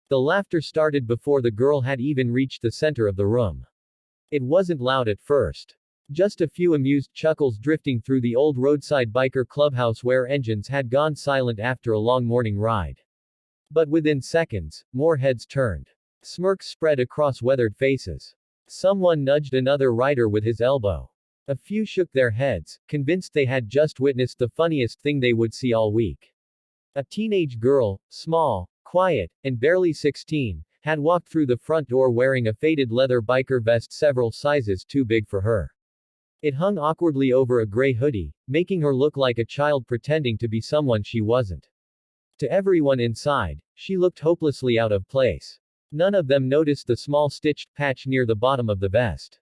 The laughter started before the girl had even reached the center of the room. It wasn't loud at first. Just a few amused chuckles drifting through the old roadside biker clubhouse where engines had gone silent after a long morning ride. But within seconds, more heads turned. Smirks spread across weathered faces. Someone nudged another rider with his elbow. A few shook their heads, convinced they had just witnessed the funniest thing they would see all week. A teenage girl, small, quiet, and barely 16, had walked through the front door wearing a faded leather biker vest several sizes too big for her. It hung awkwardly over a gray hoodie, making her look like a child pretending to be someone she wasn't. To everyone inside, she looked hopelessly out of place. None of them noticed the small stitched patch near the bottom of the vest.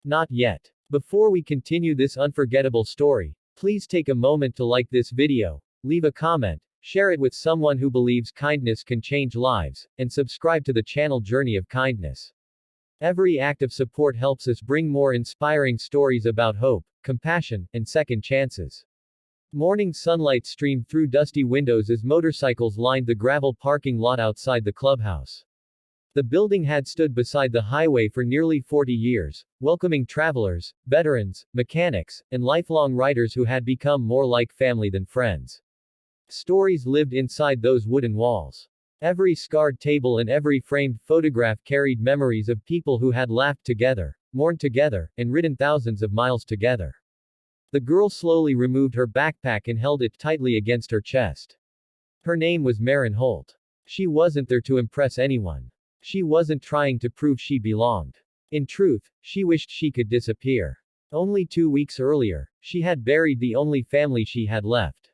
Not yet. Before we continue this unforgettable story, please take a moment to like this video, leave a comment, share it with someone who believes kindness can change lives, and subscribe to the channel Journey of Kindness. Every act of support helps us bring more inspiring stories about hope, compassion, and second chances. Morning sunlight streamed through dusty windows as motorcycles lined the gravel parking lot outside the clubhouse. The building had stood beside the highway for nearly 40 years, welcoming travelers, veterans, mechanics, and lifelong riders who had become more like family than friends. Stories lived inside those wooden walls. Every scarred table and every framed photograph carried memories of people who had laughed together, mourned together, and ridden thousands of miles together. The girl slowly removed her backpack and held it tightly against her chest. Her name was Maren Holt. She wasn't there to impress anyone. She wasn't trying to prove she belonged. In truth, she wished she could disappear. Only 2 weeks earlier, she had buried the only family she had left.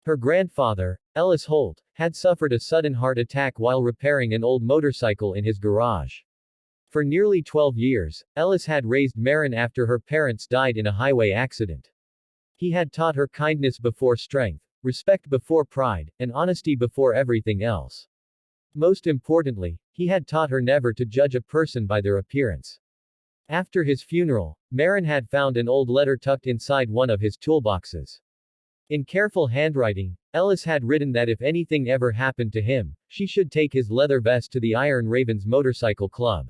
Her grandfather, Ellis Holt, had suffered a sudden heart attack while repairing an old motorcycle in his garage. For nearly 12 years, Ellis had raised Maren after her parents died in a highway accident. He had taught her kindness before strength, respect before pride, and honesty before everything else. Most importantly, he had taught her never to judge a person by their appearance. After his funeral, Maren had found an old letter tucked inside one of his toolboxes. In careful handwriting, Ellis had written that if anything ever happened to him, she should take his leather vest to the Iron Ravens Motorcycle Club.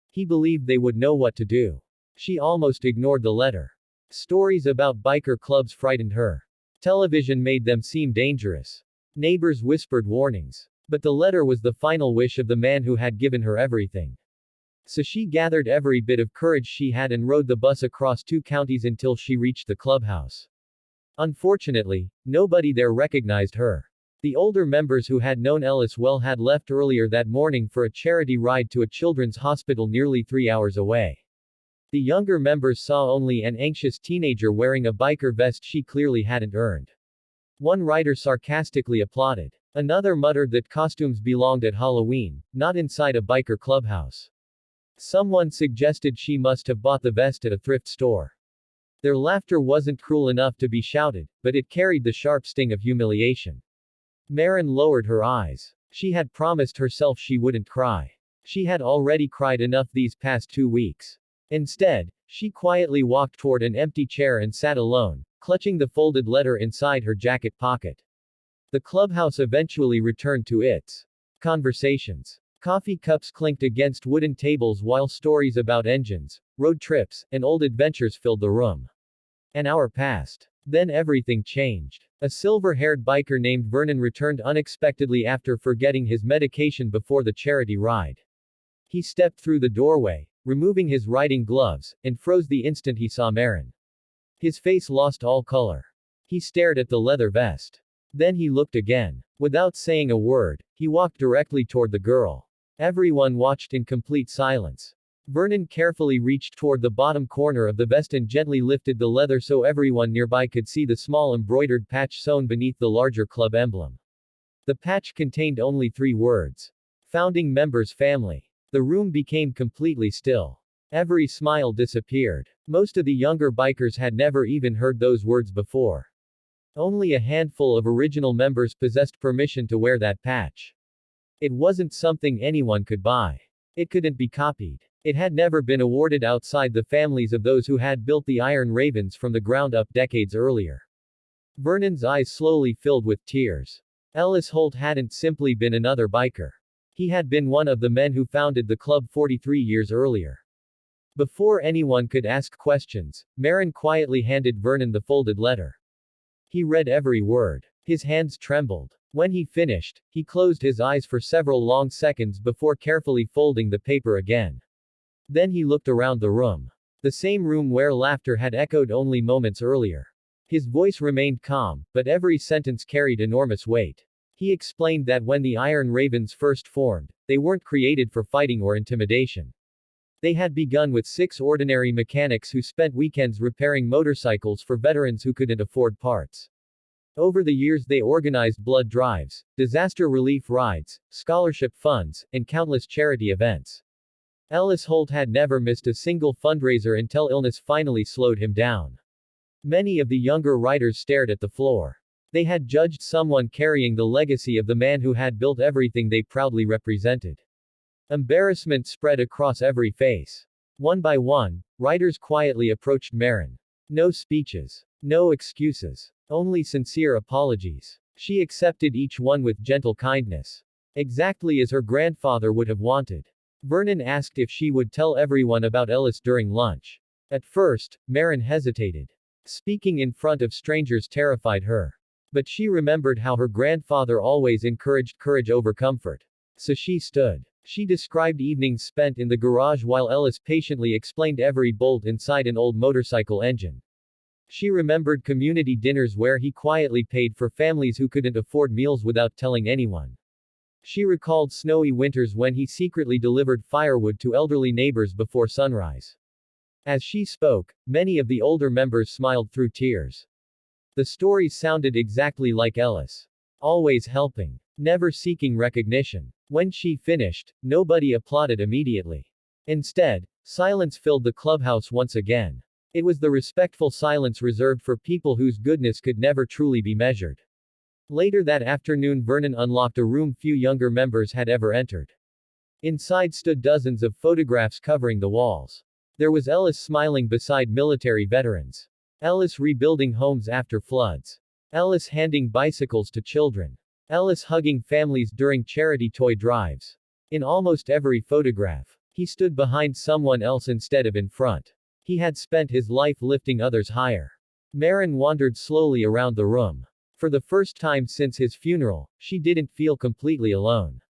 He believed they would know what to do. She almost ignored the letter. Stories about biker clubs frightened her. Television made them seem dangerous. Neighbors whispered warnings. But the letter was the final wish of the man who had given her everything. So she gathered every bit of courage she had and rode the bus across 2 counties until she reached the clubhouse. Unfortunately, nobody there recognized her. The older members who had known Ellis well had left earlier that morning for a charity ride to a children's hospital nearly 3 hours away. The younger members saw only an anxious teenager wearing a biker vest she clearly hadn't earned. One rider sarcastically applauded. Another muttered that costumes belonged at Halloween, not inside a biker clubhouse. Someone suggested she must have bought the vest at a thrift store. Their laughter wasn't cruel enough to be shouted, but it carried the sharp sting of humiliation. Maren lowered her eyes. She had promised herself she wouldn't cry. She had already cried enough these past 2 weeks. Instead, she quietly walked toward an empty chair and sat alone, clutching the folded letter inside her jacket pocket. The clubhouse eventually returned to its conversations. Coffee cups clinked against wooden tables while stories about engines, road trips, and old adventures filled the room. An hour passed. Then everything changed. A silver-haired biker named Vernon returned unexpectedly after forgetting his medication before the charity ride. He stepped through the doorway, removing his riding gloves, and froze the instant he saw Maren. His face lost all color. He stared at the leather vest. Then he looked again. Without saying a word, he walked directly toward the girl. Everyone watched in complete silence. Vernon carefully reached toward the bottom corner of the vest and gently lifted the leather so everyone nearby could see the small embroidered patch sewn beneath the larger club emblem. The patch contained only 3 words. Founding members family. The room became completely still. Every smile disappeared. Most of the younger bikers had never even heard those words before. Only a handful of original members possessed permission to wear that patch. It wasn't something anyone could buy. It couldn't be copied. It had never been awarded outside the families of those who had built the Iron Ravens from the ground up decades earlier. Vernon's eyes slowly filled with tears. Ellis Holt hadn't simply been another biker. He had been one of the men who founded the club 43 years earlier. Before anyone could ask questions, Marin quietly handed Vernon the folded letter. He read every word. His hands trembled. When he finished, he closed his eyes for several long seconds before carefully folding the paper again. Then he looked around the room. The same room where laughter had echoed only moments earlier. His voice remained calm, but every sentence carried enormous weight. He explained that when the Iron Ravens first formed, they weren't created for fighting or intimidation. They had begun with 6 ordinary mechanics who spent weekends repairing motorcycles for veterans who couldn't afford parts. Over the years they organized blood drives, disaster relief rides, scholarship funds, and countless charity events. Ellis Holt had never missed a single fundraiser until illness finally slowed him down. Many of the younger writers stared at the floor. They had judged someone carrying the legacy of the man who had built everything they proudly represented. Embarrassment spread across every face. One by one, writers quietly approached Marin. No speeches. No excuses. Only sincere apologies. She accepted each one with gentle kindness. Exactly as her grandfather would have wanted. Vernon asked if she would tell everyone about Ellis during lunch. At first, Marin hesitated. Speaking in front of strangers terrified her. But she remembered how her grandfather always encouraged courage over comfort. So she stood. She described evenings spent in the garage while Ellis patiently explained every bolt inside an old motorcycle engine. She remembered community dinners where he quietly paid for families who couldn't afford meals without telling anyone. She recalled snowy winters when he secretly delivered firewood to elderly neighbors before sunrise. As she spoke, many of the older members smiled through tears. The stories sounded exactly like Ellis. Always helping. Never seeking recognition. When she finished, nobody applauded immediately. Instead, silence filled the clubhouse once again. It was the respectful silence reserved for people whose goodness could never truly be measured. Later that afternoon Vernon unlocked a room few younger members had ever entered. Inside stood dozens of photographs covering the walls. There was Ellis smiling beside military veterans. Ellis rebuilding homes after floods. Ellis handing bicycles to children. Ellis hugging families during charity toy drives. In almost every photograph, he stood behind someone else instead of in front. He had spent his life lifting others higher. Marin wandered slowly around the room. For the first time since his funeral, she didn't feel completely alone.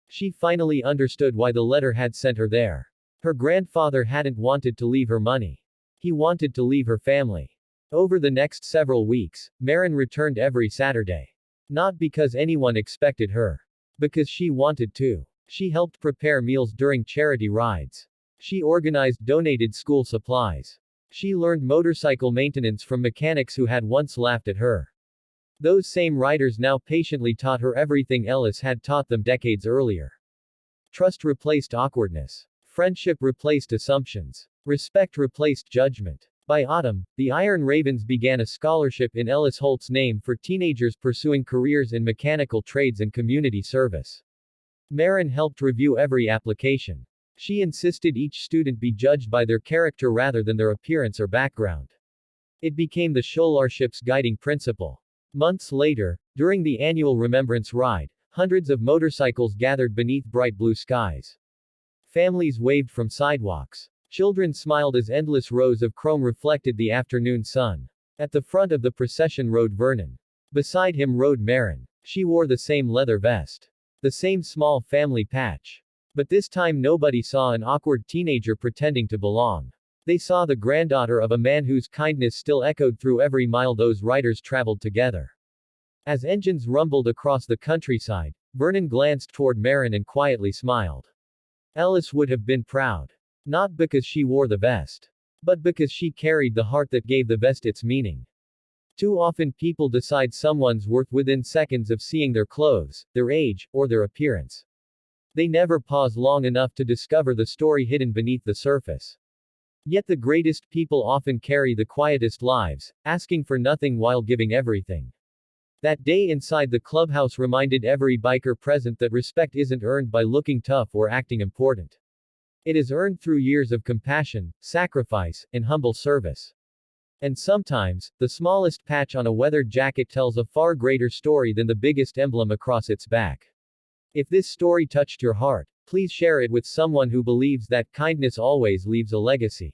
She finally understood why the letter had sent her there. Her grandfather hadn't wanted to leave her money. He wanted to leave her family. Over the next several weeks, Marin returned every Saturday. Not because anyone expected her. Because she wanted to. She helped prepare meals during charity rides. She organized donated school supplies. She learned motorcycle maintenance from mechanics who had once laughed at her. Those same writers now patiently taught her everything Ellis had taught them decades earlier. Trust replaced awkwardness. Friendship replaced assumptions. Respect replaced judgment. By autumn, the Iron Ravens began a scholarship in Ellis Holt's name for teenagers pursuing careers in mechanical trades and community service. Marin helped review every application. She insisted each student be judged by their character rather than their appearance or background. It became the scholarship's guiding principle. Months later, during the annual Remembrance Ride, hundreds of motorcycles gathered beneath bright blue skies. Families waved from sidewalks. Children smiled as endless rows of chrome reflected the afternoon sun. At the front of the procession rode Vernon. Beside him rode Marin. She wore the same leather vest. The same small family patch. But this time nobody saw an awkward teenager pretending to belong. They saw the granddaughter of a man whose kindness still echoed through every mile those riders traveled together. As engines rumbled across the countryside, Vernon glanced toward Marin and quietly smiled. Ellis would have been proud. Not because she wore the vest. But because she carried the heart that gave the vest its meaning. Too often people decide someone's worth within seconds of seeing their clothes, their age, or their appearance. They never pause long enough to discover the story hidden beneath the surface. Yet the greatest people often carry the quietest lives, asking for nothing while giving everything. That day inside the clubhouse reminded every biker present that respect isn't earned by looking tough or acting important. It is earned through years of compassion, sacrifice, and humble service. And sometimes, the smallest patch on a weathered jacket tells a far greater story than the biggest emblem across its back. If this story touched your heart, please share it with someone who believes that kindness always leaves a legacy.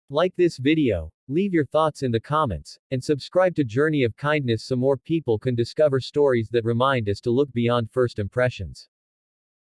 Like this video, leave your thoughts in the comments, and subscribe to Journey of Kindness so more people can discover stories that remind us to look beyond first impressions.